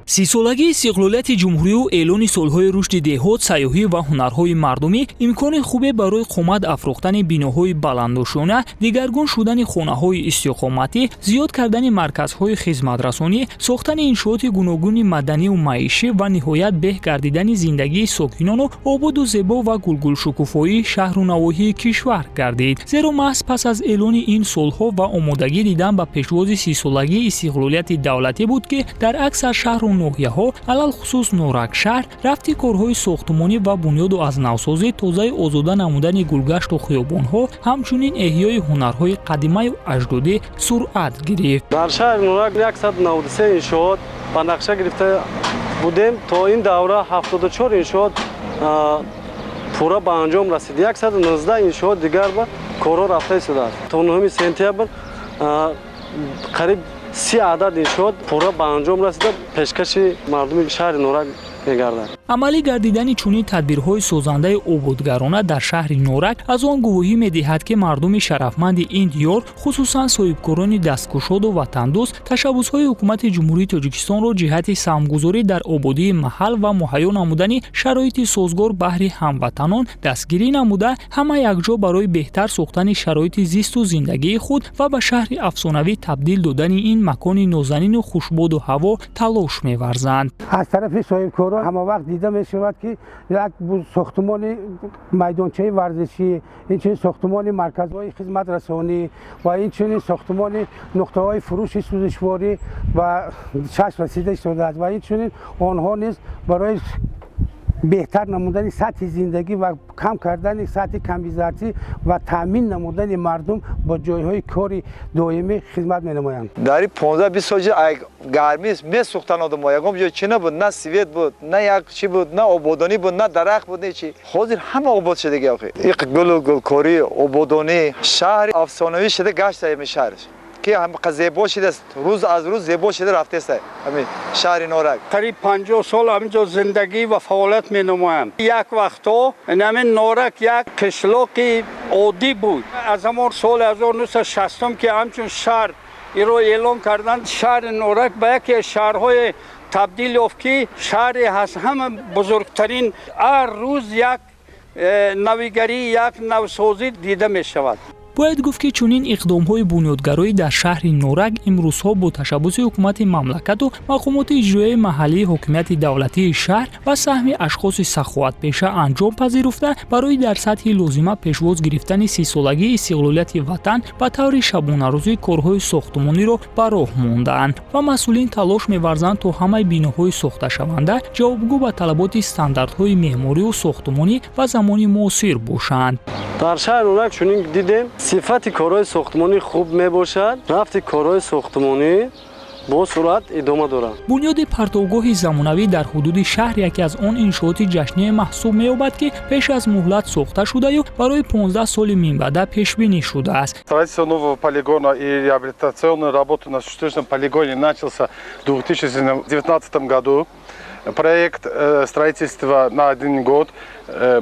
30-солагии истиқлолияти ҷумҳурию эълони солҳои рушди деҳот, сайёҳӣ ва ҳунарҳои мардумӣ имкони хубе барои қомат афрохтани биноҳои баландушона, дигаргун шудани хонаҳои истиқоматӣ, зиёд кардани марказҳои хизматрасонӣ, сохтани иншооти гуногуни маданиву маишӣ ва ниҳоят беҳ гардидани зиндагии сокинону ободу зебо ва гулгулшукуфоии шаҳру навоҳии кишвар гардид. Зеро маҳз пас аз эълони ин солҳо ва омодагӣ дидан ба пешвози 30-солагии истиқлолияти давлатӣ буд ки дар аксар шаҳру ноҳияҳо, алалхусус Норакшаҳр, рафти корҳои сохтмонӣ ва бунёду аз навсозӣ, тозаи озода намудани гулгашту хиёбонҳо, ҳамчунин эҳёи ҳунарҳои қадимаю аҷдодӣ суръат гирифт. Дар шаҳри Норак 193 иншоот ба нақша гирифта будем. То ин давра 74 иншоот пурра ба анҷом расид. 119 иншоот дигар ба корҳо рафта истодааст. То 9 сентябр қариб 30 адад иншоот пурра ба анҷом расида пешкаши мардуми шаҳри Норак мегардад. амалӣ гардидани чунин тадбирҳои созандаи ободгарона дар шаҳри Норак аз он гувоҳӣ медиҳад ки мардуми шарафманди ин диёр, хусусан соҳибкорони дасткушоду ватандӯст, ташаббусҳои ҳукумати ҷумҳурии Тоҷикистонро ҷиҳати саҳмгузорӣ дар ободии маҳал ва муҳайё намудани шароити созгор баҳри ҳамватанон дастгирӣ намуда, ҳама якҷо барои беҳтар сохтани шароити зисту зиндагии худ ва ба шаҳри афсонавӣ табдил додани ин макони нозанину хушбоду ҳаво талош меварзанд. аз тарафи соҳибкорон ҳамавақт дида мешавад ки як сохтмони майдончаи варзишӣ, инчунин сохтмони марказҳои хизматрасонӣ ва инчунин сохтмони нуқтаҳои фурӯши сӯзишворӣ ба чашм расида истодааст ва инчунин онҳо низ барои беҳтар намудани сатҳи зиндагӣ ва кам кардани сатҳи камбизартӣ ва таъмин намудани мардум бо ҷойҳои кори доимӣ хизмат менамоянд. Дар 15-20 сол гармӣ месӯхтанд одамҳо. Ягон ҷой чӣ набуд, на свет буд, на як чӣ буд, на ободонӣ буд, на дарахт буд, не чӣ. Ҳозир ҳама обод шуда охӣ. Иқ гулу гулкорӣ, ободонӣ, шаҳри афсонавӣ шуда гашта ҳами шаҳр. ки ҳамақа зебо шудааст, рӯз аз рӯз зебо шуда рафтааст ҳамин шаҳри Норак. Қариб 50 сол ҳаминҷо зиндагӣ ва фаъолият менамоям. Як вақтҳо ҳамин Норак як қишлоқи оддӣ буд. Аз ҳамон соли 1960 ки ҳамчун шаҳр иро эълон карданд, шаҳри Норак ба яке аз шаҳрҳои табдил ёфт ки шаҳре ҳаст ҳама бузургтарин. ҳар рӯз як навигарӣ, як навсозӣ дида мешавад. бояд гуфт ки чунин иқдомҳои бунёдгароӣ дар шаҳри Норак имрӯзҳо бо ташаббуси ҳукумати мамлакату мақомоти иҷроияи маҳаллии ҳокимияти давлатии шаҳр ва саҳми ашхоси саховатпеша анҷом пазируфта, барои дар сатҳи лозима пешвоз гирифтани 30-солагии истиқлолияти ватан ба таври шабонарӯзӣ корҳои сохтмониро ба роҳ мондаанд ва масъулин талош меварзанд то ҳамаи биноҳои сохташаванда ҷавобгӯ ба талаботи стандартҳои меъморию сохтмонӣ ва замони муосир бошанд. дар шаҳри Норак чунин дидем сифати корҳои сохтмонӣ хуб мебошад. рафти корҳои сохтмонӣ бо суръат идома дорад. бунёди партовгоҳи замонавӣ дар ҳудуди шаҳр яке аз он иншооти ҷашние маҳсуб меёбад ки пеш аз муҳлат сохта шудаю барои 15 соли минбаъда пешбинӣ шудааст. Строительство нового полигона и реабилитационную работу на существующем полигоне начался в 2019 году. Проект строительства на 1 год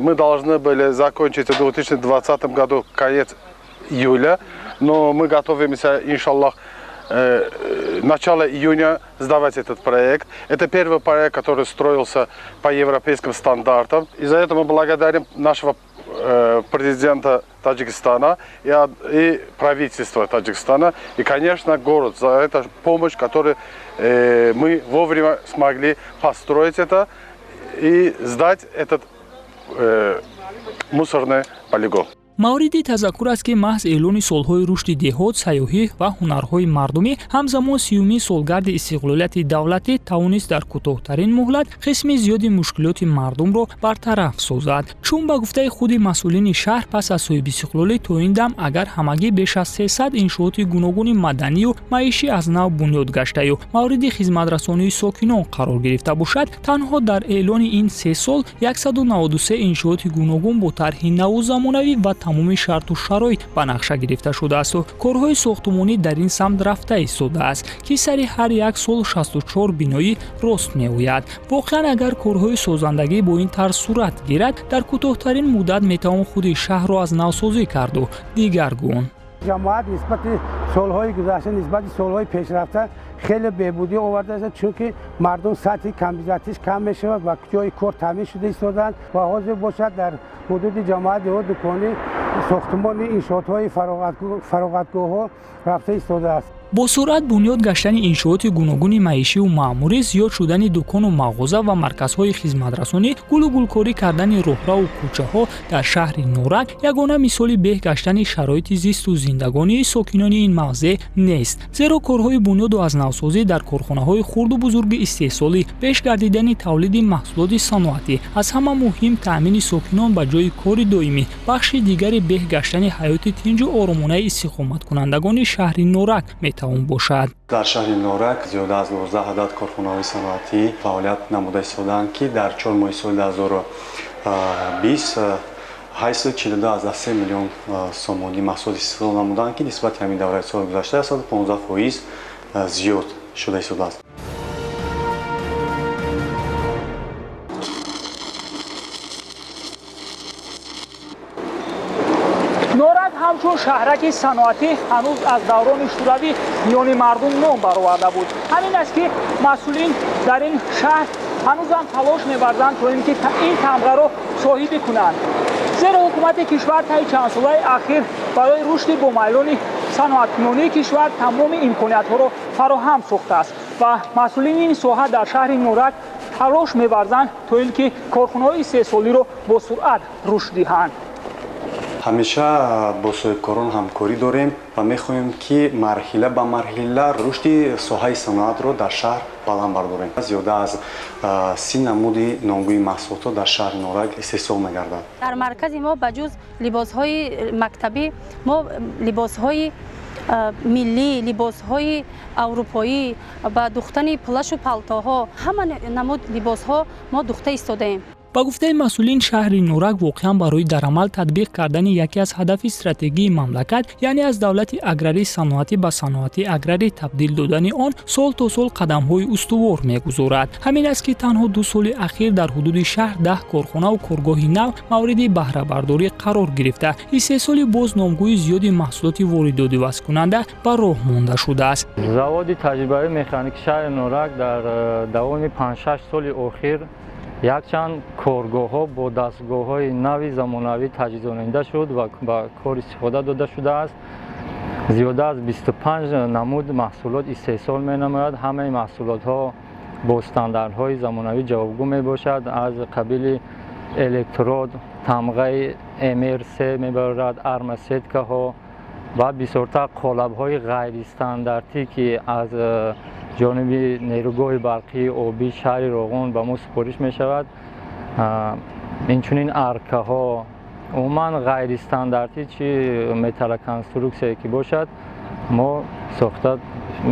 мы должны были закончить в 2020 году, конец июля, но мы готовимся, иншаллах, начало июня сдавать этот проект. Это первый проект, который строился по европейским стандартам. И за это мы благодарим нашего президента Таджикистана и правительства Таджикистана, и, конечно, город за эту помощь, которую мы вовремя смогли построить это и сдать этот мусорный полигон. мавриди тазаккур аст ки маҳз эълони солҳои рушди деҳот, сайёҳӣ ва ҳунарҳои мардумӣ ҳамзамон 30-юми солгарди истиқлолияти давлатӣ тавонист дар кӯтоҳтарин муҳлат қисми зиёди мушкилоти мардумро бартараф созад. чун ба гуфтаи худи масъулини шаҳр пас аз соҳибистиқлолӣ то ин дам агар ҳамагӣ беш аз 300 иншооти гуногуни маданию маишӣ аз нав бунёд гаштаю мавриди хизматрасонии сокинон қарор гирифта бошад, танҳо дар эълони ин 3 сол 193 иншооти гуногун бо тарҳи наву замонавӣ ва тамоми шарту шароит ба нақша гирифта шудаасту корҳои сохтмонӣ дар ин самт рафта истодааст ки сари ҳар як сол 64 биноӣ рост меояд. воқеан агар корҳои созандагӣ бо ин тарз сурат гирад, дар кӯтоҳтарин муддат метавон худи шаҳрро аз навсозӣ карду дигар гун. ҷамоат нисбати سالهای گذشته نسبت سالهای پیشرفته خیلی بهبودی آورده است، چون که مردم سطح کمبیزتیش کم می شود و جای کار تامین شده ایستادند و حاضر باشد در حدود جماعت دهات دکانی ساختمان انشاءات‌های فراغتگاه‌ها رفته ایستاده است. با سرعت بنیاد گشتن انشاءات گوناگون معیشی و معموری، زیاد شدن دکان و مغازه و مرکزهای خدمت‌رسانی، گل و گلکاری کردن راهرو و کوچه‌ها در شهر نورک یگانه مثالی به گشتن شرایط زیست و زندگانی ساکنان این موضع نیست، زیرا کارهای بنیاد و از نوسازی در کارخانه‌های خرد و بزرگ استحصالی، پیش گردیدن تولید محصولات صنعتی، از همه مهم تأمین ساکنان به جای کار دائمی، بخش دیگری به گشتن حیات تنج و آرامانه استقامت کنندگان شهر نورک میتوان باشد. در شهر نورک زیاده از 12 عدد کارخانه‌های صنعتی فعالیت نموده ایستادند که در 4 ماه سال 2020 حیث 42.3 میلیون سومانی محصول استحصال نمودند که نسبت همین دوره سال گذشته 15% زیاد شده ایستاده است. نورک همچون شهرک صنعتی هنوز از دوران شوروی میان مردم نام برآورده بود. همین است که مسئولین در این شهر هنوز هم تلاش می‌ورزند تا اینکه این تمغه را صاحب کنند. زیرا حکومت کشور طی چند ساله اخیر برای رشد بامیلان صنعت‌نمایی کشور تمام امکانیت‌ها را فراهم ساخته است و مسئولین این ساحه در شهر نورک تلاش می‌ورزند تا اینکه کارخانه‌های استحصالی را با سرعت رشد دهند. همیشه با صاحبکاران همکاری داریم و می‌خواهیم که مرحله به مرحله رشد ساحه صنعت را در شهر بلند برداریم. زیاده از 30 نمود نامگوی محصولات در شهر نورک استحصال می‌گردد. در مرکز ما بجز لباس‌های مکتبی، ما لباس‌های ملی، لباس‌های اروپایی و دوختن پلاش و پالتوها، همه نمود لباس‌ها ما دوخته ایستاده‌ایم. با گفته مسئولین شهر نورک واقعا برای در عمل تطبیق کردن یکی از هدف استراتژی مملکت، یعنی از دولت اگراری صنعتی به صنعت اگراری تبدیل دادن آن سال تا سال قدم‌های استوار می‌گذارد. همین است که تنها 2 سال اخیر در حدود شهر 10 کارخانه و کارگاه نو مورد بهره برداری قرار گرفته. استحصال باز نامگوی زیادی محصولات واردات و وصل کننده به راه مانده شده است. заводи таҷрибаи механикии шаҳри норак дар давоми 5-6 соли охир якчанд коргоҳҳо бо дастгоҳҳои нави замонавӣ таҷҳизонанда шуд ва ба кор истифода дода шудааст. зиёда аз 25 намуд маҳсулот истеҳсол менамояд. ҳамаи маҳсулотҳо бо стандартҳои замонавӣ ҷавобгӯ мебошад. аз қабили электрод, тамғаи mr3 мебарад, армасеткаҳо ва бисёртар қолабҳои ғайристандартӣ ки аз ҷониби нерӯгоҳи барқии обии шаҳри Роғун ба мо супориш мешавад. инчунин аркаҳо умуман ғайристандартӣ чи металлоконструксие ки бошад мо сохта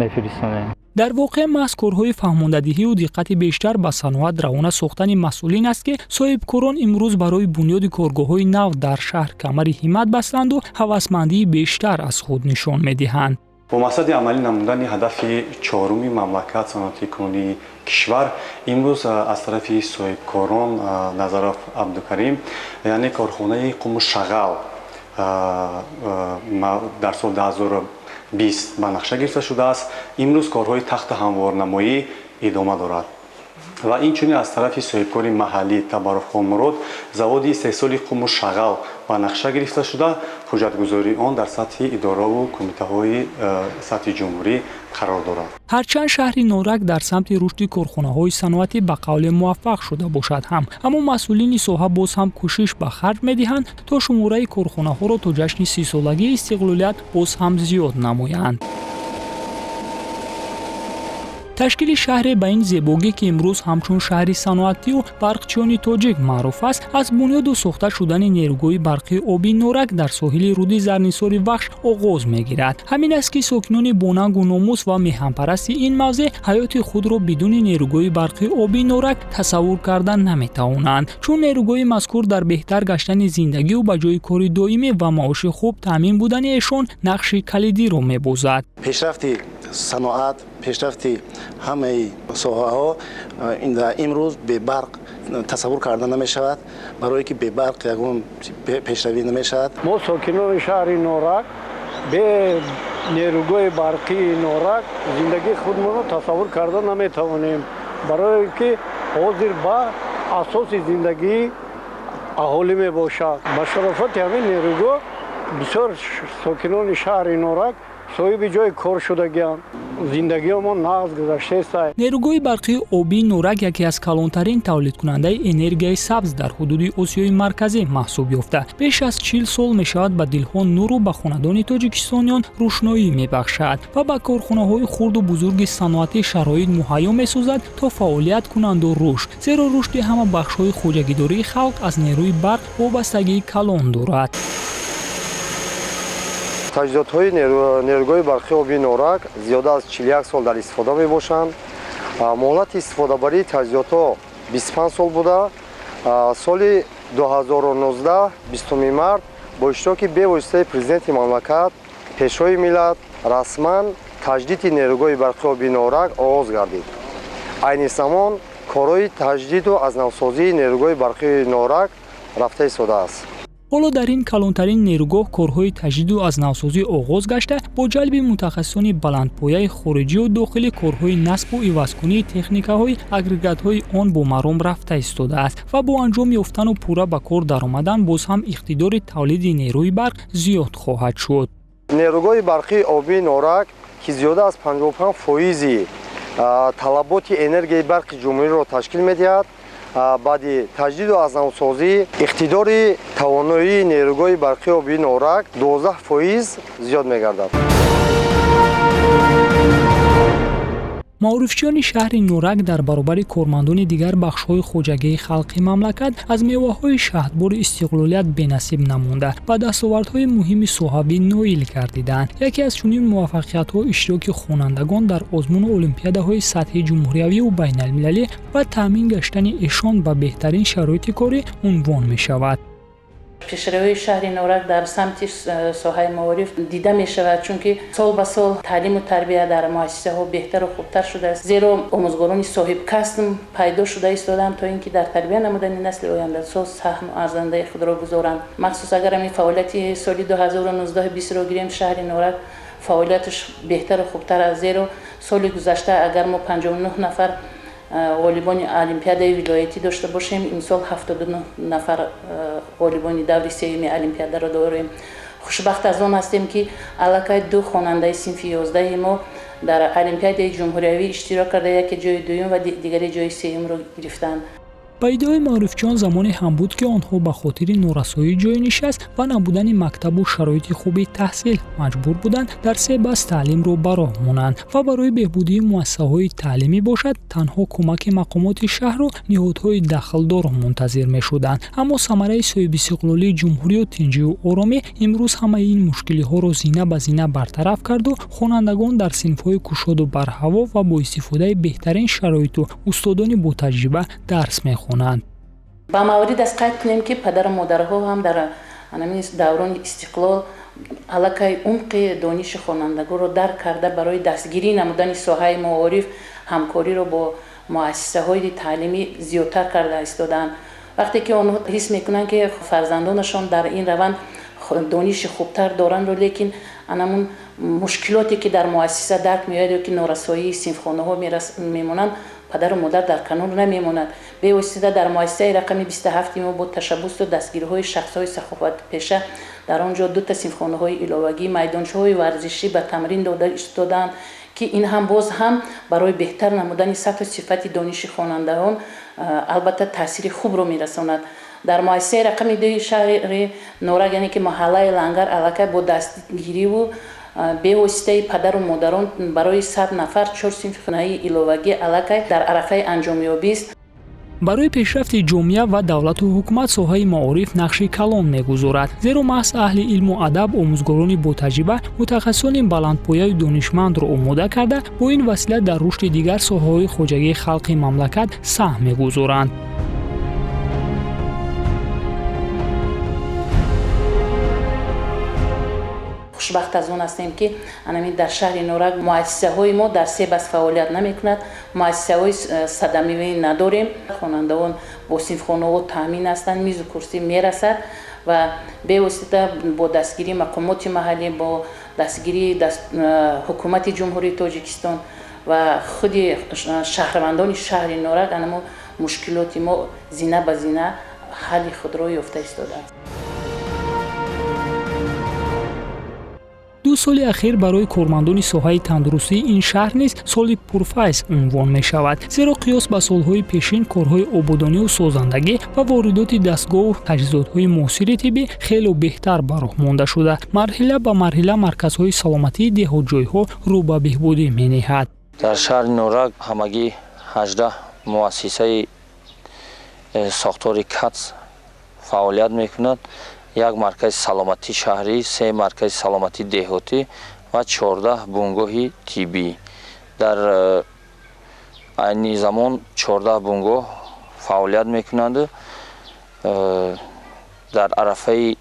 мефиристонем. در واقع محض کارهای فهماندهی و دقت بیشتر به صنعت روانه ساختن مسئولین است که صاحبکاران امروز برای بنیاد کارگاه‌های نو در شهر کمر همت بستند و هوسمندی بیشتر از خود نشان می‌دهند. با مقصد عملی نمودن هدف چهارمی مملکت صنعتی کنونی کشور امروز از طرف صاحبکاران نظرف عبدالکریم یعنی کارخانه قم شغال در سال 2020 به نقشه گرفته شده است. امروز کارهای تخت هموارنمایی ادامه دارد و اینچنین از طرف صاحبکار محلی تبارک‌خان مراد заводи استحصال قم شغال به نقشه گرفته شده. حجتگذاری آن در سطح اداره و کمیته‌های سطح جمهوری قرار دارد. هرچند شهر نورک در سمت رشد کارخانه‌های صنعتی به قول موفق شده باشد اما مسئولین ساحه باز هم کوشش به خرج می‌دهند تا شماره کارخانه‌ها را تا جشن 30 سالگی استقلالیت باز هم زیاد نمایند. تشکیل شهر به این زیبایی که امروز همچون شهری صنعتی و برقچیان تاجیک معروف است، از بنیاد و ساخته شدن نیروگاه برقی آبی نورک در ساحل رود زرنسار وخش آغاز می‌گیرد. همین است که ساکنان باننگ و ناموس و میهن‌پرست این موضع حیات خود را بدون نیروگاه برقی آبی نورک تصور کردن نمی‌توانند، چون نیروگاه مذکور در بهتر گشتن زندگی و به جای کار دائمی و معاش خوب تامین بودن ایشان نقش کلیدی را می‌بازد. پیشرفت صنعت، پیشرفت همه ساحه‌ها امروز به برق تصور کردن نمی‌شود، برای که به برق یگان پیشروی نمی‌شود. ما ساکنان شهر نورک به نیروگاه برقی نورک زندگی خودمون رو تصور کرده نمیتوانیم، برای که حاضر با اساس زندگی اهالی می باشد. به شرافت همین نیروگاه بسیار ساکنان شهر نورک صاحب جای کار شدگی‌اند. زندگی ما نقض گذشته است. نیروگاه برقی آبی نورک یکی از کلانترین تولید کننده انرژی سبز در حدود آسیای مرکزی محسوب یافته. بیش از 40 سال می شود به دلها نور و به خاندان تاجیکستانیان روشنایی می بخشد و به کارخانه‌های خرد و بزرگ صنعتی شرایط مهیا می سازد تا فعالیت کنند و رشد. زیرا رشد همه بخش‌های خوجگیداری خلق از نیروی برق وابستگی کلان دارد. تجهیزات‌های نیروگاه برقی آبی نورک زیاده از 41 سال در استفاده می‌باشند. مهلت استفاده برای تجهیزات‌ها 25 سال بوده. سال 2019 20 مارس با اشتراک به‌واسطه پرزیدنت مملکت پیشروی ملت رسما تجدید نیروگاه برقی آبی نورک آغاز گردید. عین زمان کارهای تجدید و از نوسازی نیروگاه برقی نورک رفته ایستاده است. حالا در این کلانترین نیروگاه کارهای تجدید و از نوسازی آغاز گشته با جلب متخصصان بلندپایه خارجی و داخلی کارهای نصب و عوض‌کنی تکنیک‌های اگریگات‌های آن با مرام رفته ایستاده است و با انجام یافتن و پورا به کار درآمدن باز هم اقتدار تولید نیروی برق زیاد خواهد شد. نیروگاه برقی آبی نورک که زیاده از 55% طلبات انرژی برق جمهوری را تشکیل می‌دهد، بعد تجدید و از نوسازی اقتدار توانایی نیروگاه برقی آبی نورک 12% زیاد می‌گردد. معارفچیان شهر نورک در برابر کارمندان دیگر بخش‌های خوجگی خلقی مملکت از میوه‌های شهدبار استقلالیت بی‌نصیب نمانده و دستاوردهای مهم صحابی نایل گردیدند. یکی از چنین موفقیت‌ها اشتراک خوانندگان در آزمون المپیادهای سطحی جمهوری و بین‌المللی و تامین گشتن ایشان به بهترین شرایط کاری عنوان می‌شود. پیشروی شهر نورک در سمت ساحه معارف دیده می شود، چون که سال به سال تعلیم و تربیت در مؤسسه ها بهتر و خوبتر شده است، زیرا آموزگاران صاحب کسب پیدا شده ایستادند تا اینکه در تربیت نمودن نسل آینده ساز سهم ارزنده خود را گذارند. مخصوص اگر این فعالیت سال 2019 20 را گیریم، شهر نورک فعالیتش بهتر و خوبتر است، زیرا سال گذشته اگر ما 59 نفر غالبان المپیادای ولایتی داشته باشیم، این سال 79 نفر غالبان دور سوم المپیادا را داریم. خوشبخت از آن هستیم که علاقه 2 خواننده صنف 11 ما در المپیادای جمهوری اشتراک کرده، یکی جای دوم و دیگری جای سوم را گرفتند. با ادعای معارفچیان زمانی هم بود که آنها به خاطر نورسایی جای نشست و نبودن مکتب و شرایط خوبی تحصیل مجبور بودند در 3 بس تعلیم را براه مانند و برای بهبودی مؤسسه‌های تعلیمی باشد تنها کمک مقامات شهر و نهادهای دخلدار منتظر می‌شدند. اما ثمره صاحب استقلالی جمهوری و تنجی و آرامی امروز همه این مشکل‌ها را زینه به زینه برطرف کرد و خوانندگان در صنف‌های گشاد و برهوا و با استفاده بهترین شرایط و استادان با تجربه درس می‌خوانند. با موارد از قید کنیم که پدر و مادرها هم در دوران استقلال علاقه عمق دانش خوانندگان را درک کرده برای دستگیری نمودن ساحه معارف همکاری را با مؤسسه های تعلیمی زیادتر کرده ایستادند. وقتی که آنها حس میکنند که فرزندانشان در این روند دانش خوبتر دارند، لیکن انمون مشکلاتی که در مؤسسه درک میاد که نارسایی صنفخانه ها میمونند، پدر و مادر در کنار نمیمونند. به واسطه در مؤسسه رقم 27 ما با تشبث و دستگیری‌های شخص‌های سخاوت پیشه در آنجا 2 صنفخانه‌های علاوگی، میدانچه‌های ورزشی به تمرین داده ایستادند که این هم باز هم برای بهتر نمودن سطح و صفت دانش خوانندگان البته تاثیر خوب رو میرساند. در مؤسسه رقم 2 شهر نورک، یعنی که محله لنگر، علاقه با دستگیری و به واسطه پدر و مادران برای 100 نفر 4 صنفخانه علاوگی علاقه در عرفه انجامیابی است. برای پیشرفت جامعه و دولت و حکومت ساحه معارف نقشی کلان می‌گذارد، زیرا محض اهل علم و ادب آموزگاران با تجربه متخصصان بلندپایه و دانشمند را آماده کرده با این وسیله در رشد دیگر ساحه‌های خوجگی خلقی مملکت سهم می‌گذارند. خوشبخت از اون هستیم که در شهر نورک مؤسسه های ما در 3 بس فعالیت نمی کند. مؤسسه های صدمه‌ای نداریم. خوانندگان با صنفخانه ها تامین هستند، میز و کرسی می رسد و بواسطه با دستگیری مقامات محلی با دستگیری حکومت جمهوری تاجیکستان و خود شهروندان شهر نورک انما مشکلات ما زینه به زینه حل خود را یافته ایستاده است. 2 سال اخیر برای کارمندان ساحه تندرستی این شهر نیز سال پرفیض عنوان می شود، زیرا قیاس به سالهای پیشین کارهای آبادانی و سازندگی و واردات دستگاه و تجهیزات‌های معاصر طبی خیلی بهتر به راه مانده شده. مرحله به مرحله مرکزهای سلامتی دهات‌جوی‌ها رو به بهبودی می‌نهد. در شهر نورک همگی 18 مؤسسه ساختار کاتس فعالیت می‌کند. یک مرکز سلامتی شهری، 3 مرکز سلامتی دهاتی و 14 بنگاه طبی. در این زمان 14 بنگاه فعالیت میکنند. در عرفه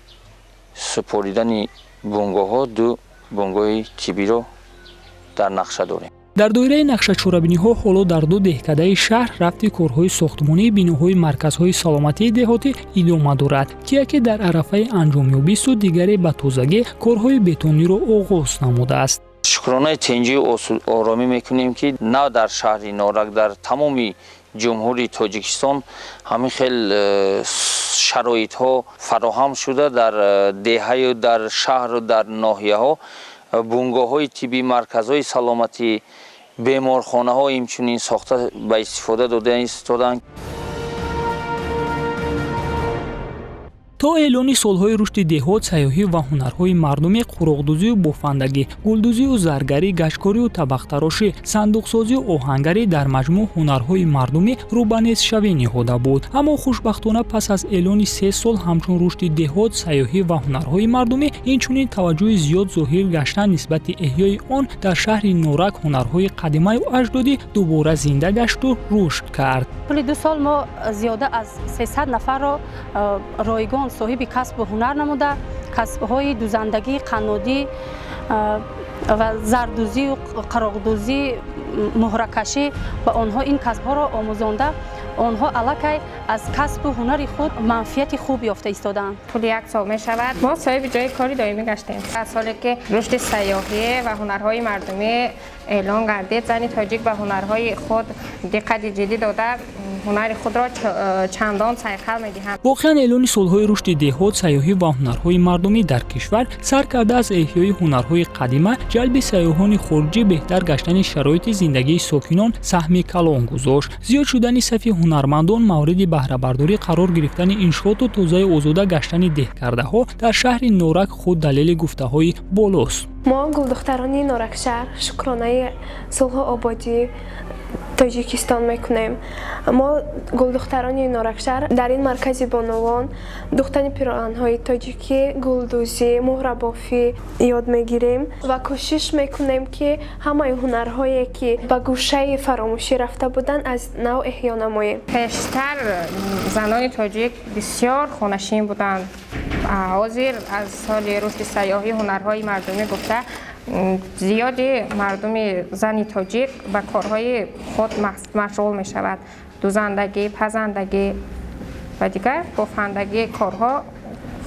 سپاریدن بنگاه ها 2 بنگاه طبی رو در نقشه داریم. در دایره نقشه چورابینی‌ها حالا در 2 دهکده شهر رفتی کارهای ساختمانی بیناهای مرکزهای سلامتی دهاتی ادامه دارد که یکی در عرفه انجامیابی است و دیگری به تازگی کارهای بتونی را آغاز نموده است. شکرانه تنجی آرامی میکنیم که نه در شهر نورک، در تمامی جمهوری تاجیکستان همین خیلی شرایط ها فراهم شده. در دهه و در شهر و در ناحیه ها بنگاه های طبی، مرکزهای سلامتی، بیمارخانه ها همچنین ساخته به استفاده داده ایستادند. تا اعلان سالهای رشد دهات، سیاحی و هنرهای مردمی، قراقدوزی و بافندگی، گلدوزی و زرگری، گچکاری و طبق‌تراشی، صندوقسازی و آهنگری در مجموع هنرهای مردمی رو به نصف‌شوی نهاده بود. اما خوشبختانه پس از اعلان 3 سال همچون رشد دهات، سیاحی و هنرهای مردمی، اینچنین توجه زیاد ظاهر گشته نسبت احیای آن در شهر نورک هنرهای قدیمی و اجدادی دوباره زنده گشت و رشد کرد. طول 2 سال ما زیاده از 300 نفر را رایگان صاحب کسب و هنر نموده، کسب‌های دوزندگی، قنادی و زردوزی و قراقدوزی، مهره‌کشی و آنها این کسب‌ها را آموزانده، آنها الکی از کسب و هنر خود منفعت خوب یافته ایستادند. طول 1 سال می شود ما صاحب جای کاری دائمی گشتیم. از سالی که رشد سیاحی و هنرهای مردمی اعلان گردید، زن تاجیک به هنرهای خود دقت جدی داده هنر خود را چندان سیقل می‌دهند. واقعا اعلان سالهای رشد دهات، سیاحی و هنرهای مردمی در کشور سر کرده از احیای هنرهای قدیمی، جلب سیاحان خارجی، بهتر گشتن شرایط زندگی ساکنان سهم کلان گذاشت. زیاد شدن صف هنرمندان مورد بهره برداری قرار گرفتن انشاءات و توزیع آزاده گشتن دهکرده‌ها در شهر نورک خود دلیل گفته‌های بالاست. ما گلدختران نورک شهر شکرانه صلح آبادی تاجیکستان میکنیم. ما گلدختران نورک شهر در این مرکز بانوان دوختن پیراهن‌های تاجیکی، گلدوزی، مهره بافی یاد میگیریم و کوشش میکنیم که همه هنرهایی که به گوشه فراموشی رفته بودن از نو احیا نماییم. پیشتر زنان تاجیک بسیار خونشین بودند. حاضر از سال رشد سیاحی هنرهای مردمی گفته زیادی مردم زنی تاجیک به کارهای خود مشغول می شود. دوزندگی، پزندگی و دیگر بافندگی کارها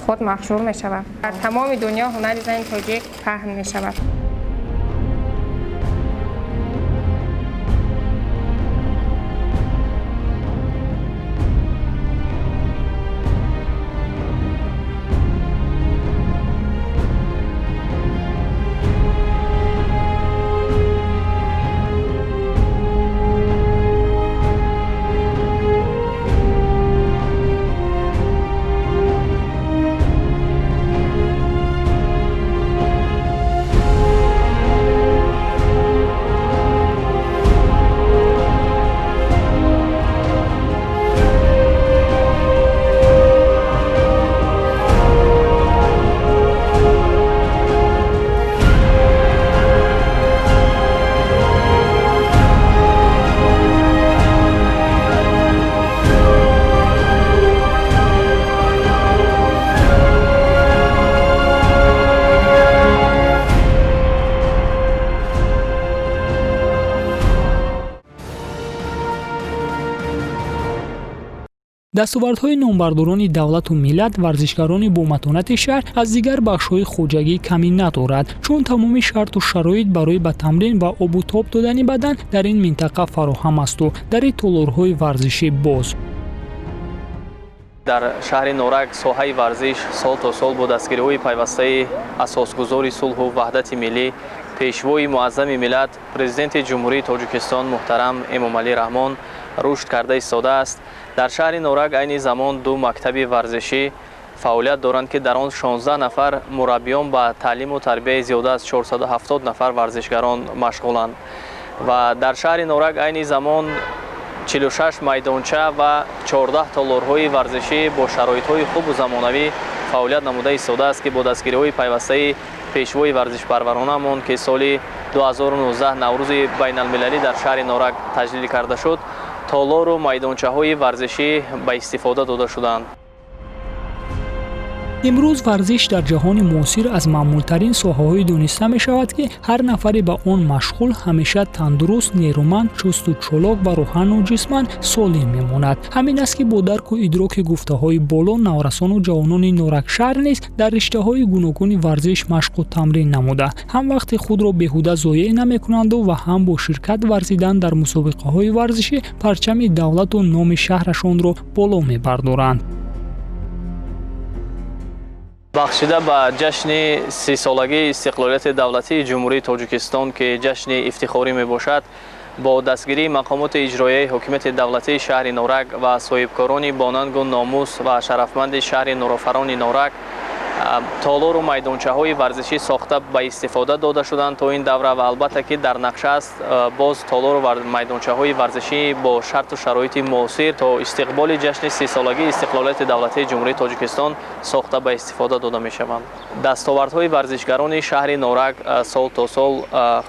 خود مشغول می شود. در تمام دنیا هنر زن تاجیک پهن می شود. дастовардҳои номбардорони давлату миллат варзишгарони бо матонати шаҳр аз дигар бахшҳои хоҷагӣ камӣ надорад, чун тамоми шарту шароит барои ба тамрин ва обу тоб додани бадан дар ин минтақа фароҳам асту дари толорҳои варзишӣ боз. дар шаҳри норак соҳаи варзиш сол то сол бо дастгириҳои пайвастаи асосгузори сулҳу ваҳдати миллӣ пешвои муаззами миллат президенти ҷумҳурии Тоҷикистон муҳтарам Эмомалӣ Раҳмон рушд карда истода аст. дар шаҳри норак айни замон ду мактаби варзишӣ фаъолият доранд ки дар он 16 нафар мураббиён ба таълиму тарбияи зиёда аз 470 нафар варзишгарон машғуланд ва дар шаҳри норак айни замон 46 майдонча ва 14 толорҳои варзишӣ бо шароитҳои хубу замонавӣ фаъолият намуда истода аст ки бо дастгириҳои пайвастаи пешвои варзишпарваронамон ки соли 2019 наврӯзи байналмилалӣ дар шаҳри норак таҷлил карда шуд, толору майдончаҳои варзишӣ ба истифода дода шуданд. имрӯз варзиш дар ҷаҳони муосир аз маъмултарин соҳаҳои дониста мешавад ки ҳар нафаре ба он машғул ҳамеша тандуруст, нерӯманд, чусту чолок ва рӯҳану ҷисман солим мемонад. ҳамин аст ки бо дарку идроки гуфтаҳои боло наврасону ҷавонони норакшаҳр низ дар риштаҳои гуногуни варзиш машқу тамрин намуда ҳам вақти худро беҳуда зоеъ намекунанду ва ҳам бо ширкат варзидан дар мусобиқаҳои варзишӣ парчами давлату номи шаҳрашонро боло мебардоранд. бахшида ба ҷашни 30-солагии истиқлолияти давлатии ҷумҳурии Тоҷикистон ки ҷашни ифтихорӣ мебошад, бо дастгирии мақомоти иҷроияи ҳокимияти давлатии шаҳри норак ва соҳибкорони бонангу номус ва шарафманди шаҳри нурофарони норак толору майдончаҳои варзишӣ сохта ба истифода дода шуданд то ин давра ва албатта ки дар нақша аст боз толору майдончаҳои варзишӣ бо шарту шароити муосир то истиқболи ҷашни 30-солагии истиқлолияти давлатии ҷумҳурии Тоҷикистон сохта ба истифода дода мешаванд. дастовардҳои варзишгарони шаҳри норак сол то сол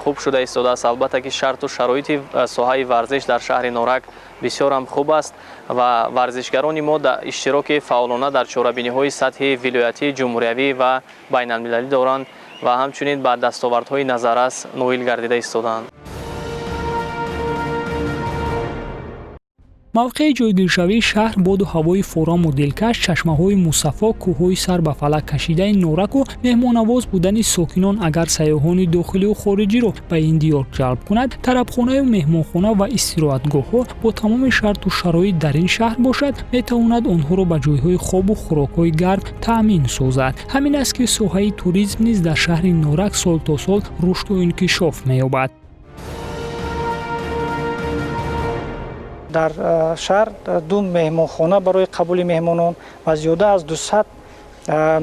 хуб шуда истодааст, албатта ки шарту шароити соҳаи варзиш дар шаҳри норак бисёр ҳам хуб аст ва варзишгарони мо иштироки фаъолона дар чорабиниҳои сатҳи вилоятӣ, ҷумҳуриявӣ ва байналмилалӣ доранд ва ҳамчунин ба дастовардҳои назаррас ноил гардида истодаанд. мавқеи ҷойгиршавии шаҳр боду ҳавои фораmu дилкаш, чашмаҳои мусаффо, кӯҳҳои сар ба фалак кашидаи нораку меҳмоннавоз будани сокинон агар сайёҳони дохилию хориҷиро ба ин диёр ҷалб кунад, тарабхонаю меҳмонхона ва истироҳатгоҳҳо бо тамоми шарту шароит дар ин шаҳр бошад, метавонад онҳоро ба ҷойҳои хобу хӯрокҳои гарм таъмин созад. ҳамин аст ки соҳаи туризм низ дар шаҳри норак сол то сол рушду инкишоф меёбад. дар шаҳр ду меҳмонхона барои қабули меҳмонон ва зиёда аз 200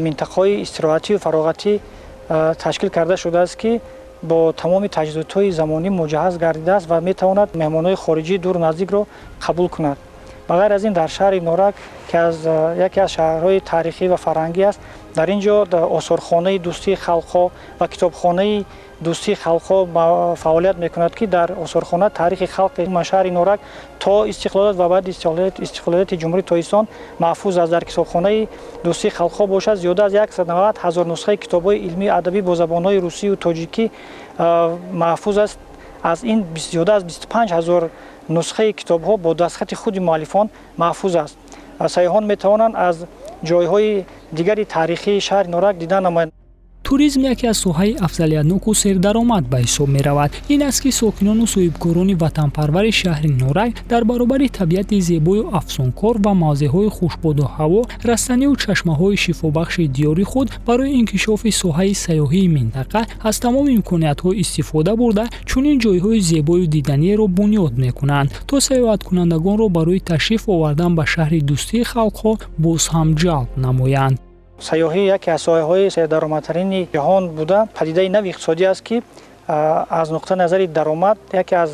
минтақаҳои истироҳатию фароғатӣ ташкил карда шудааст ки бо тамоми таҷҳизотҳои замонӣ муҷаҳҳаз гардидааст ва метавонад меҳмонҳои хориҷии дур наздикро қабул кунад. ба ғайр аз ин дар шаҳри норак ки яке аз шаҳрҳои тарихӣ ва фарҳангӣ аст, дар ин ҷо осорхонаи дӯстии халқҳо ва китобхонаи дӯстии халқҳо фаъолият мекунад ки дар осорхона таърихи халқи шаҳри норак то истиқлолият ва баъди истиқлолияти ҷумҳурии Тоҷикистон маҳфуз аст. дар китобхонаи дӯстии халқҳо бошад зиёда аз 190 000 нусхаи китобҳои илмии адабӣ бо забонҳои русию тоҷикӣ маҳфуз аст. аз ин зиёда аз 25 000 нусхаи китобҳо бо дастхати худи муаллифон маҳфуз аст. сайёҳон метавонанд аз ҷойҳои дигари таърихии шаҳри норак дидан намоянд. туризм яке аз соҳаи афзалиятноку сердаромад ба ҳисоб меравад. ин аст ки сокинону соҳибкорони ватанпарвари шаҳри норак дар баробари табиати зебою афсонкор ва мавзеъҳои хушбоду ҳаво, растанию чашмаҳои шифобахши диёри худ барои инкишофи соҳаи сайёҳии минтақа аз тамоми имкониятҳо истифода бурда чунин ҷойҳои зебою диданиеро бунёд мекунанд то сайёҳаткунандагонро барои ташриф овардан ба шаҳри дӯстии халқҳо боз ҳам ҷалб намоянд. сайёҳӣ яке аз соҳаҳои сердаромадтарини ҷаҳон буда падидаи нави иқтисодӣ аст ки аз нуқтаи назари даромад яке аз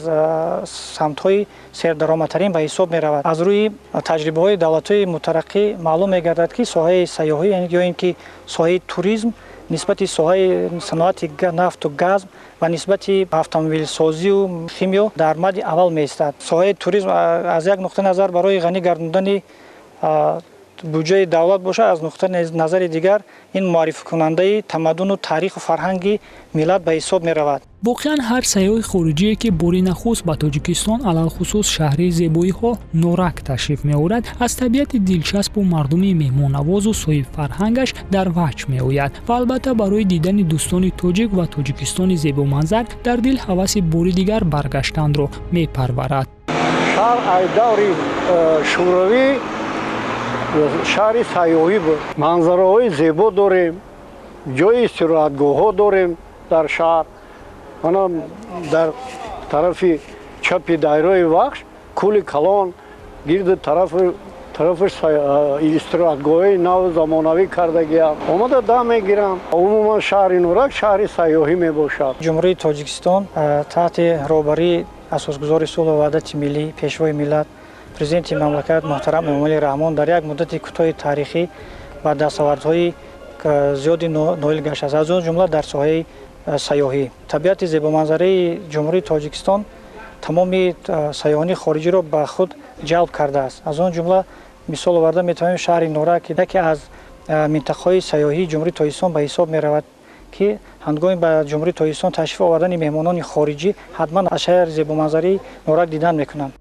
самтҳои сердаромадтарин ба ҳисоб меравад. аз рӯи таҷрибаҳои давлатҳои мутараққӣ маълум мегардад ки соҳаи сайёҳӣ ё ин ки соҳаи туризм нисбати соҳаи саноати нафту газ ва нисбати автомобилсозию химиё дар мадди аввал меистад. соҳаи туризм аз як нуқтаи назар барои ғанӣ гардондани буҷаи давлат бошад, аз нуқтаи назари дигар ин муаррификунандаи тамаддуну таъриху фарҳанги миллат ба ҳисоб меравад. воқеан ҳар сайёҳи хориҷие ки бори нахуст ба тоҷикистон алалхусус шаҳри зебоиҳо Норак ташриф меорад, аз табиати дилчаспу мардуми меҳмоннавозу соҳибфарҳангаш дар ваҷ меояд ва албатта барои дидани дӯстони тоҷик ва тоҷикистони зебоманзар дар дил ҳаваси бори дигар баргаштанро мепарварад. шаҳр аз даври шӯравӣ шаҳри сайёҳӣ буд. манзараҳои зебо дорем, ҷои истироҳатгоҳҳо дорем дар шаҳр. мана дар тарафи чапи дайрои вахш кӯли калон гирди тарафаш истироҳатгоҳҳои наву замонавӣ кардагиам омада дам мегирам. умуман шаҳри Норак шаҳри сайёҳӣ мебошад. ҷумҳурии Тоҷикистон таҳти роҳбарии асосгузори сулҳу ваҳдати миллӣ, пешвои миллат, президенти мамлакат муҳтарам Эмомалӣ Раҳмон дар як муддати кӯтоҳи таърихӣ ба дастовардҳои зиёди ноил гашт, аз он ҷумла дар соҳаи сайёҳӣ. табиати зебоманзараи ҷумҳурии Тоҷикистон тамоми сайёҳони хориҷиро ба худ ҷалб кардааст. аз он ҷумла мисол оварда метавонем шаҳри Норак яке аз минтақаҳои сайёҳии ҷумҳурии Тоҷикистон ба ҳисоб меравад ки ҳангоми ба ҷумҳурии Тоҷикистон ташриф овардани меҳмонони хориҷӣ ҳатман аз шаҳри зебоманзараи Норак дидан мекунанд.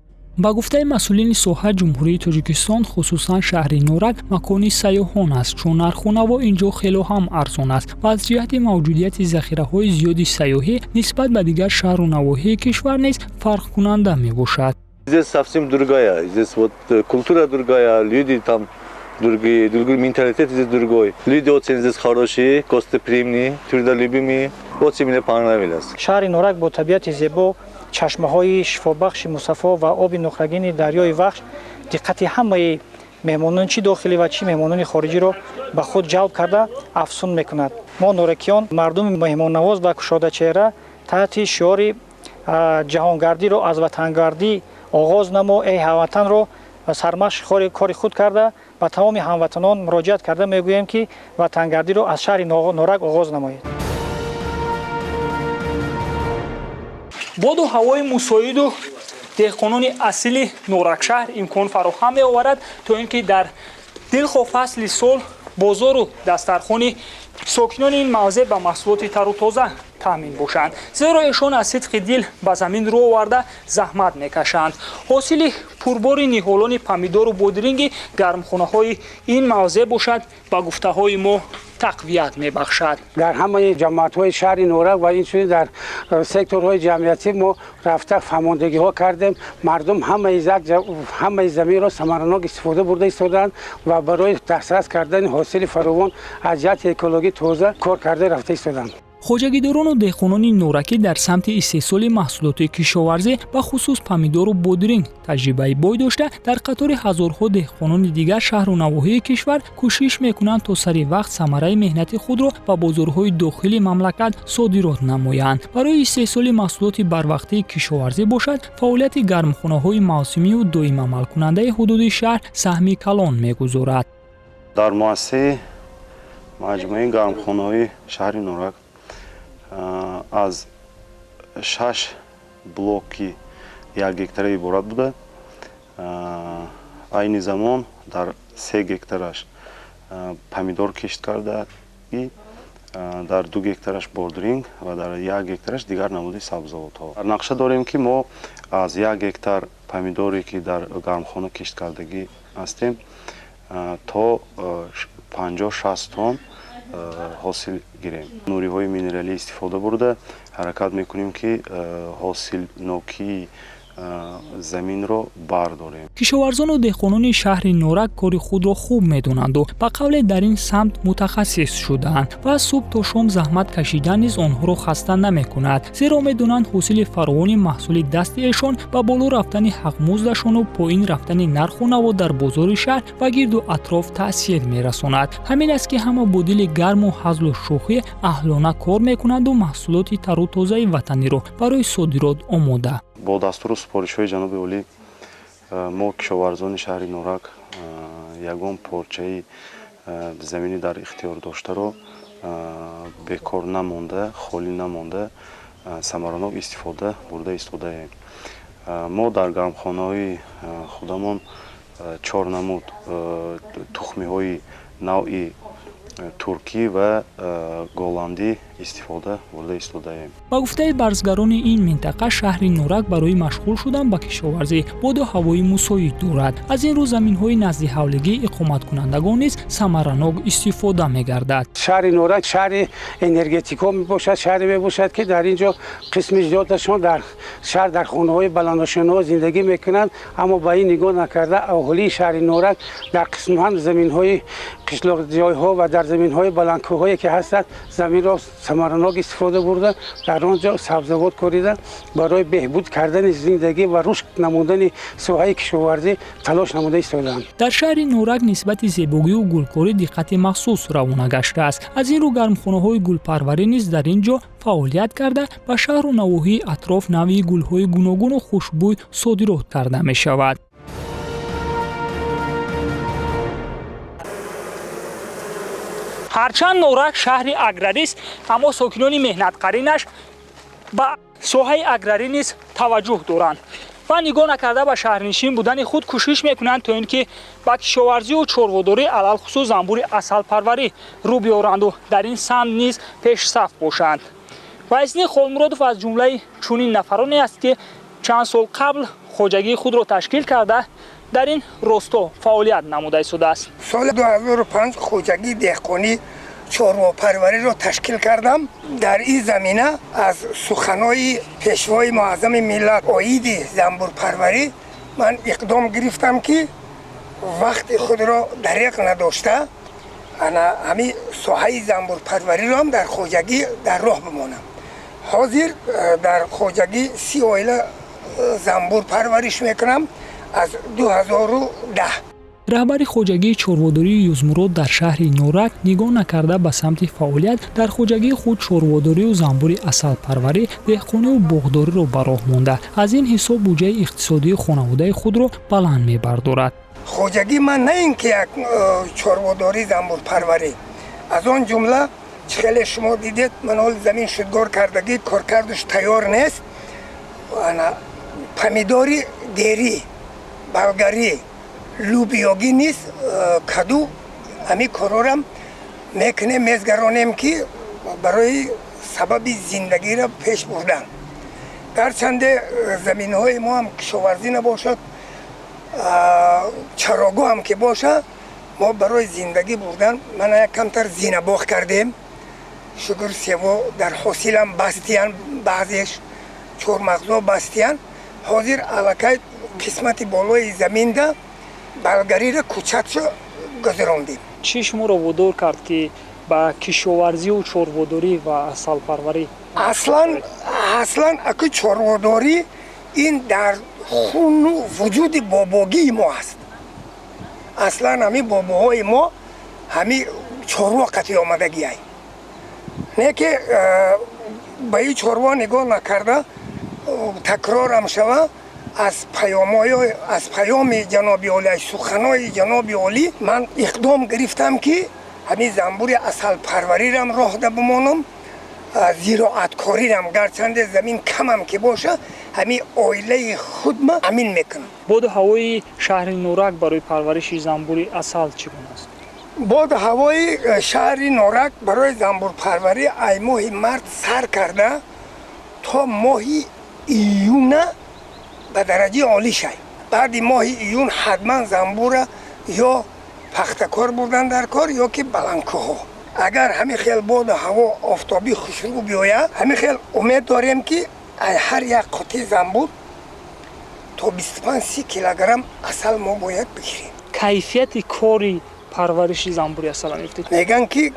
ба гуфтаи масъулини соҳа ҷумҳурии Тоҷикистон хусусан шаҳри Норак макони сайёҳон аст, чун нарху наво инҷо хело ҳам арзон аст ва аз ҷиҳати мавҷудияти захираҳои зиёди сайёҳӣ нисбат ба дигар шаҳру навоҳии кишвар низ фарқкунанда мебошад. Здесь совсем другая, здесь вот культура другая, люди там другие, другой менталитет здесь другой. Люди очень здесь хорошие, гостеприимные, трудолюбимые, очень мне понравилось. шаҳри Норак бо табиати зебо, чашмаҳои шифобахши мусаффо ва оби нухрагини дарёи вахш диққати ҳамаи меҳмонон чи дохилӣ ва чи меҳмонони хориҷиро ба худ ҷалб карда афсун мекунад. мо норакиён мардуми меҳмоннавоз ва кушодачеҳра таҳти шиори ҷаҳонгардиро аз ватангардӣ оғоз намо, эй ҳамватанро сармашқи кори худ карда ба тамоми ҳамватанон муроҷиат карда мегӯем ки ватангардиро аз шаҳри Норак оғоз намоед. боду ҳавои мусоиду деҳқонони асли Норакшаҳр имкон фароҳам меоварад то ин ки дар дилхо фасли сол бозору дастархони сокинони ин мавзеъ ба маҳсулоти тару тоза таъмин бошанд, зеро эшон аз сидқи дил ба замин рӯ оварда заҳмат мекашанд. ҳосили пурбори ниҳолони помидору бодиринги гармхонаҳои ин мавзеъ бошад ба гуфтаҳои мо тақвият мебахшад. дар ҳамаи ҷамоатҳои шаҳри Норак ва инчунин дар секторҳои ҷамъиятӣ мо рафта фаҳмондагиҳо кардем. мардум ҳамаи заминро самаранок истифода бурда истоданд ва барои дастрас кардани ҳосили фаровон аз ҷиҳати экологӣ тоза кор карда рафта истоданд. хоҷагидорону деҳқонони норакӣ дар самти истеҳсоли маҳсулоти кишоварзӣ ба хусус помидору бодиринг таҷрибаи бой дошта, дар қатори ҳазорҳо деҳқонони дигар шаҳру навоҳии кишвар кӯшиш мекунанд то сари вақт самараи меҳнати худро ба бозорҳои дохили мамлакат содирот намоянд. барои истеҳсоли маҳсулоти барвақтии кишоварзӣ бошад, фаъолияти гармхонаҳои мавсимию доимамалкунандаи ҳудуди шаҳр саҳми калон мегузорад. дар муассисаи маҷмӯи гармхонаҳои шаҳри Норак аз 6 блоки 1 гектара иборат буда, айни замон дар 3 гектараш помидор кишт карда и дар 2 гектараш бодиринг ва дар 1 гектараш дигар намуди сабзавотҳо. дар нақша дорем ки мо аз 1 гектар помидоре ки дар гармхона кишт кардагӣ ҳастем то 50-60 тонн ҳосил гирем. нуриҳои минералӣ истифода бурда ҳаракат мекунем ки ҳосилнокии заминро бардорем. кишоварзону деҳқонони шаҳри Норак кори худро хуб медонанду ба қавле дар ин самт мутахассис шудаанд ва субҳ то шом заҳмат кашидан низ онҳоро хаста намекунад, зеро медонанд ҳосили фаровони маҳсули дасти эшон ба боло рафтани ҳақмуздашону поин рафтани нарху наво дар бозори шаҳр ва гирду атроф таъсир мерасонад. ҳамин аст ки ҳама бо дили гарму ҳазлу шӯхӣ аҳлона кор мекунанду маҳсулоти тару тозаи ватаниро барои содирот омода. бо дастуру супоришҳои ҷаноби олӣ мо кишоварзони шаҳри Норак ягон порчаи замини дар ихтиёр доштаро бекор намонда, холӣ намонда самаранок истифода бурда истодаем. мо дар гармхонаҳои худамон 4 намуд тухмиҳои навъи туркӣ ва голландӣ истифода бурда истодаем. ба гуфтаи барзгарони ин минтақа шаҳри Норак барои машғул шудан ба кишоварзӣ боду ҳавои мусоид дорад. Аз ин рӯ заминҳои назди ҳавлигии иқоматкунандагон низ самаранок истифода мегардад. шаҳри Норак шаҳри энергетико мебошад, шаҳре мебошад ки дар ин ҷо қисми зиёдашон дар шаҳр дар хонаҳои баландошино зиндагӣ мекунанд, аммо ба ин нигоҳ накарда аҳолии шаҳри Норак дар қисман заминҳои қишлоқҷойҳо ва дар заминҳои баландкӯҳое ки ҳастанд заминро самаранок истифода бурда дар он ҷо сабзавот корида барои беҳбуд кардани зиндагӣ ва рушд намудани соҳаи кишоварзӣ талош намуда истодаанд. дар шаҳри Норак нисбати зебогию гулкорӣ диққати махсус равона гаштааст. Аз ин рӯ гармхонаҳои гулпарварӣ низ дар ин ҷо фаъолият карда ба шаҳру навоҳии атроф навъи гулҳои гуногуну хушбӯй содирот карда мешавад. ҳарчанд Норак шаҳри аграрист, аммо сокинони меҳнатқаринаш ба соҳаи аграрӣ низ таваҷҷӯҳ доранд ва нигоҳ накарда ба шаҳрнишин будани худ кӯшиш мекунанд то ин ки ба кишоварзию чорводорӣ алалхусус занбури асалпарварӣ рӯ биёранду дар ин самт низ пешсаф бошанд. Вайсни Холмуродов аз ҷумлаи чунин нафароне аст ки чанд сол қабл хоҷагии худро ташкил карда дар ин росто фаъолият намуда истодааст. соли 2005 хоҷагии деҳқонӣ чорвопарвариро ташкил кардам. дар ин замина аз суханои пешвои муаззами миллат оиди занбурпарварӣ ман иқдом гирифтам ки вақти худро дариқ надошта ҳамин соҳаи занбурпарвариро ҳам дар хоҷагӣ дар роҳ бимонам. ҳозир дар хоҷагӣ 30 оила занбур парвариш мекунам аз 2010. раҳбари хоҷагии чорводории Юзмурод дар шаҳри Норак нигоҳ накарда ба самти фаъолият дар хоҷагии худ чорводорию занбури асалпарварӣ, деҳқонию боғдориро ба роҳ монда, аз ин ҳисоб буҷаи иқтисодии хонаводаи худро баланд мебардорад. хоҷагӣ ман на ин ки як чорводории занбурпарварӣ, аз он ҷумла хеле шумо дидед манол замин шудгор кардагӣ коркардаш тайёр нест. помидори дери, болгарӣ, лубиёгӣ низ каду ҳамин корорам мекунем, мезгаронем ки барои сабаби зиндагиро пеш бурдан. гарчанде заминҳои мо ҳам кишоварзӣ набошад, чарогоҳ ҳам ки боша, мо барои зиндагӣ бурдан мана як камтар зинабоғ кардем. шукр сево дар ҳосилам бастиян, баъзеш чормағзо бастиян. ҳозир аллакай қисмати болои заминда болгариро кӯчатшо гузарондем. чӣ шуморо водор кард ки ба кишоварзию чорводорӣ ва асалпарварӣ? аслан аку чорводорӣ ин дар хуну вуҷуди бобогии мо аст. аслан ҳамин бобоҳои мо ҳамин чорво қати омадагиай. не ки ба ин чорво нигоҳ накарда такрорам шава аз паёми ҷаноби олӣ, аз суханои ҷаноби олӣ ман иқдом гирифтам ки ҳамин занбури асалпарварирам роҳ да бимонам, зироаткорирам гарчанде замин камам ки боша ҳамин оилаи худма амин мекунам. боду ҳавои шаҳри Норак барои парвариши занбури асал чӣ гуна аст? боду ҳавои шаҳри Норак барои занбурпарварӣ ай моҳи март сар карда то моҳи июна ба дараҷаи олӣ шай. баъди моҳи июн ҳатман занбура ё пахтакор бурдан дар кор ё ки баландкӯҳо. агар ҳамин хел боду ҳаво офтобӣ хушрӯ биёяд, ҳамин хел умед дорем ки ҳар як қутии занбур то 25-30 килограмм асал мо бояд бигирем. кайфияти кори парвариши занбури асал мефтед? меган ки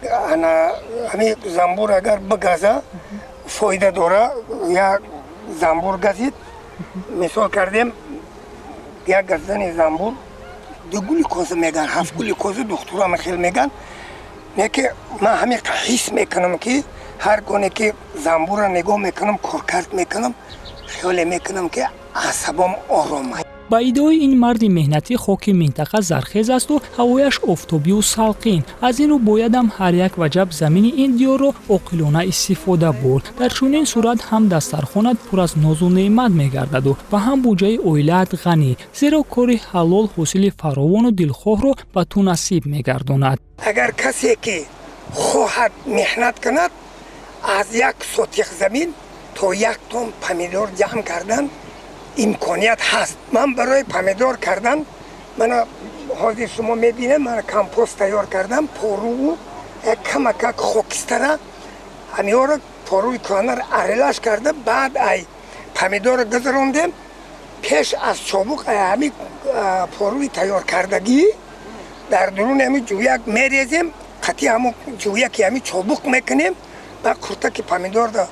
ҳамин занбур агар бигаза фоида дора. як занбур газид, мисол кардем як газдани занбур 2 глюкоза меган, 7 глюкоза духтура мехел меган. не ки ман ҳамин ҳис мекунам ки ҳар гоне ки занбура нигоҳ мекунам, коркард мекунам, хиёле мекунам ки асабам ором. با ایده‌ای این مرد مهنتی خاک منطقه زرخیز است و هوایش آفتابی و سلقین. از این رو باید هم هر یک وجب زمین این دیار رو عاقلانه استفاده برد. در چنین صورت هم دسترخوانت پر از ناز و نعمت می‌گردد و هم بودجه عائلت غنی، زیرا کار حلال حاصل فراوان و دلخواه رو به تو نصیب می‌گرداند. اگر کسی که خواهد محنت کند از یک سوتیق زمین تا یک تن پمیدور جمع کردن امکانیت هست. من برای پمیدور کردن من حاضر شما میبینم من کمپوست تیار کردم، پارو کمک خاکستر همیه را پاروی کانر ارلش کرده، بعد ای پمیدور را گذراندم پیش از چابک همی پاروی تیار کردگی در درون همی جویک میریزیم، قطعی همون جویک همی چابک میکنیم و کرتک پمیدور را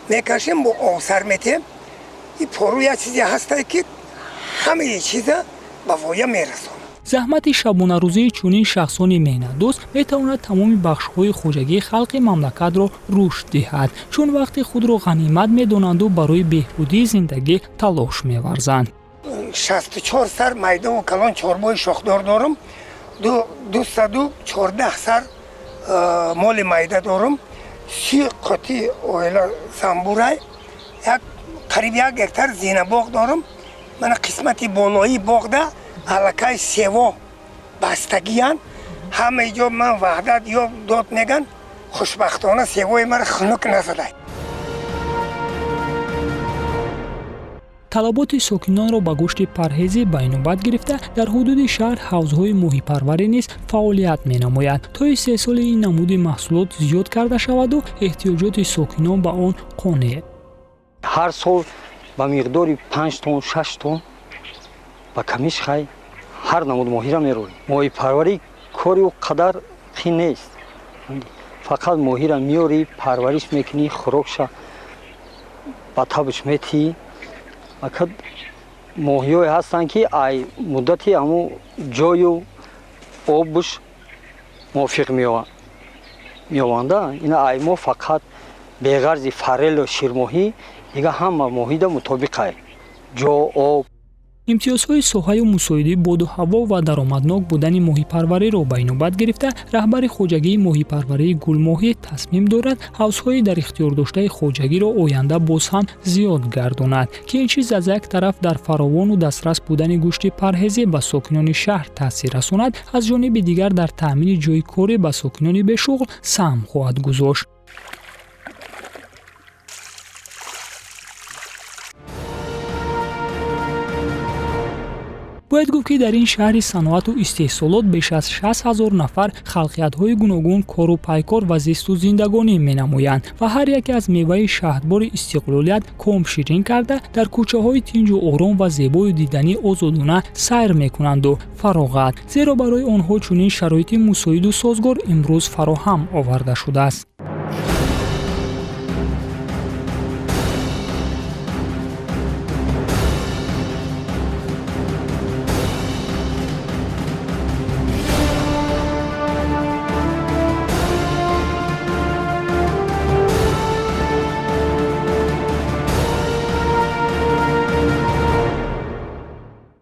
میکشیم با آسر میتیم. این پارو یک چیزی هسته که همه چیز به وایه میرسونه. زحمت شبانه روزی چنین شخصان مهنت دوست میتواند تمام بخش‌های خوجگی خلق مملکت را رشد دهد، چون وقتی خود را غنیمت میدانند و برای بهبودی زندگی تلاش می‌ورزند. 64 سر میده و کلان چهاربای شاخدار دارم، 214 سر مال میده دارم، 30 قطعه اویل زنبوره، قریب 1 هکتار زینه باغ دارم. من قسمتی بالایی باغ ده علاقه سیوا بستگیان، همه جا من وحدت یا داد میگن، خوشبختانه سیوای من خنک نزده. طلبات ساکنان را به گوشت پرهیزی به نوبت گرفته در حدود شهر حوضهای ماهی پروری نیز فعالیت می‌نماید تا 3 سال این نمود محصولات زیاد کرده شود و احتیاجات ساکنان به آن قانع. هر سال با مقدار 5 تن 6 تن با کمیش خای هر نمود ماهی را می‌روریم. ماهی پروری کاری و قدر خیلی نیست، فقط ماهی را میاری پرورش میکنی، خوراکش با تابش میتی. اکد ماهی‌های هستند که ای مدتی همو جای و آبش موافق می‌آونده. اینا ای ما فقط به غرض فرل و شیرماهی دیگه همه ماهی دا مطابقه جا آب. امتیازهای ساحه و مساعده باد و هوا و درآمدناک بودن ماهی پروری را به نوبت گرفته رهبر خوجگی ماهی پروری گلماهی تصمیم دارد حوض‌های در اختیار داشته خوجگی را آینده باز هم زیاد گرداند که این چیز از یک طرف در فراوان و دسترس بودن گوشت پرهیزی به ساکنان شهر تاثیر رساند، از جانب دیگر در تامین جای کاری به ساکنان به شغل سهم خواهد گذاشت. باید گفت که در این شهر صنعت و استحصالات بیش از 60,000 نفر خلقیت‌های گوناگون کار و پیکار و زیست و زندگانی می‌نمایند و هر یک از میوه شهدبار استقلالیت کام شیرین کرده در کوچه‌های تنج و آرام و زیبای دیدنی آزادانه سیر می‌کنند و فراغت، زیرا برای آنها چنین شرایط مساعد و سازگار امروز فراهم آورده شده است.